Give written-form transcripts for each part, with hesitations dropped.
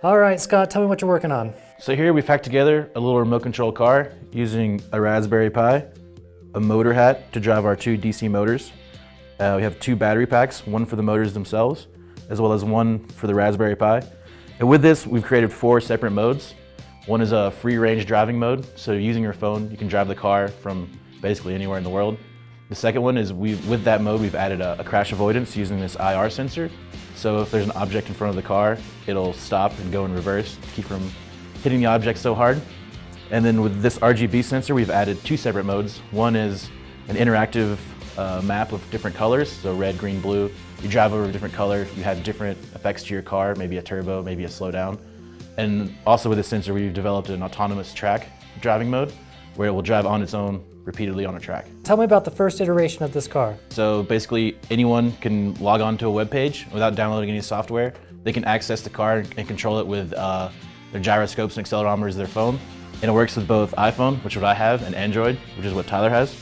All right, Scott, tell me what you're working on. So here we've hacked together a little remote control car using a Raspberry Pi, a motor hat to drive our two DC motors. We have two battery packs, one for the motors themselves, as well as one for the Raspberry Pi. And with this, we've created 4 separate modes. One is a free range driving mode. So using your phone, you can drive the car from basically anywhere in the world. The second one is with that mode, we've added a crash avoidance using this IR sensor. So if there's an object in front of the car, it'll stop and go in reverse to keep from hitting the object so hard. And then with this RGB sensor, we've added 2 separate modes. One is an interactive map with different colors, so red, green, blue. You drive over a different color, you have different effects to your car, maybe a turbo, maybe a slowdown. And also with this sensor, we've developed an autonomous track driving mode, where it will drive on its own repeatedly on a track. Tell me about the first iteration of this car. So basically, anyone can log on to a web page without downloading any software. They can access the car and control it with their gyroscopes and accelerometers of their phone. And it works with both iPhone, which is what I have, and Android, which is what Tyler has.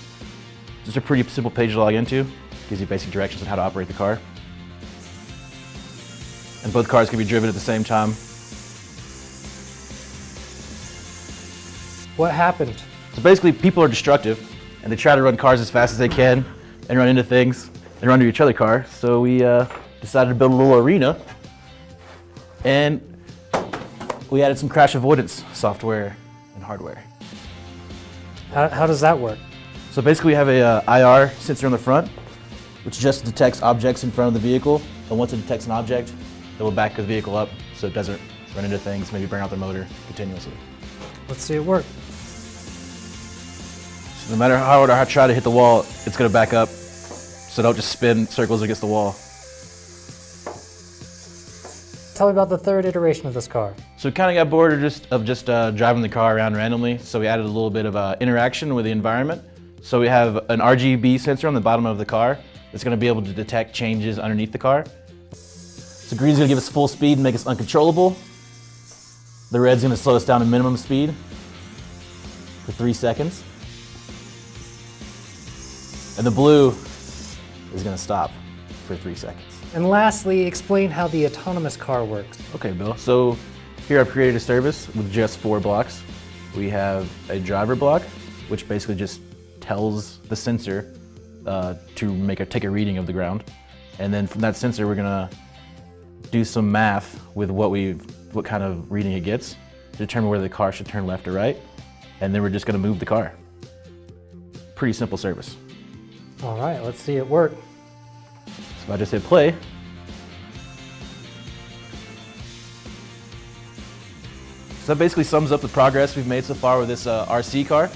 It's a pretty simple page to log into. Gives you basic directions on how to operate the car. And both cars can be driven at the same time. What happened? So basically, people are destructive, and they try to run cars as fast as they can, and run into things, and run into each other's car. So we decided to build a little arena, and we added some crash avoidance software and hardware. How does that work? So basically, we have a IR sensor on the front, which just detects objects in front of the vehicle, and once it detects an object, it will back the vehicle up so it doesn't run into things, maybe burn out the motor continuously. Let's see it work. So no matter how hard I try to hit the wall, it's going to back up, so don't just spin circles against the wall. Tell me about the third iteration of this car. So we kind of got bored of just driving the car around randomly, so we added a little bit of interaction with the environment. So we have an RGB sensor on the bottom of the car that's going to be able to detect changes underneath the car. So green's going to give us full speed and make us uncontrollable. The red's going to slow us down to minimum speed for 3 seconds. And the blue is going to stop for 3 seconds. And lastly, explain how the autonomous car works. Okay, Bill. So here I've created a service with just 4 blocks. We have a driver block, which basically just tells the sensor to take a reading of the ground. And then from that sensor, we're gonna do some math with what kind of reading it gets to determine whether the car should turn left or right. And then we're just gonna move the car. Pretty simple service. All right, let's see it work. So if I just hit play, so that basically sums up the progress we've made so far with this RC car.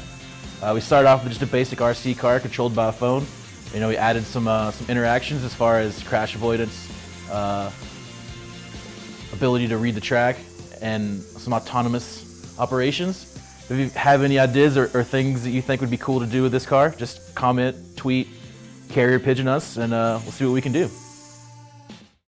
We started off with just a basic RC car controlled by a phone. You know, we added some interactions as far as crash avoidance, ability to read the track, and some autonomous operations. If you have any ideas or things that you think would be cool to do with this car, just comment, tweet, carrier pigeon us, and we'll see what we can do.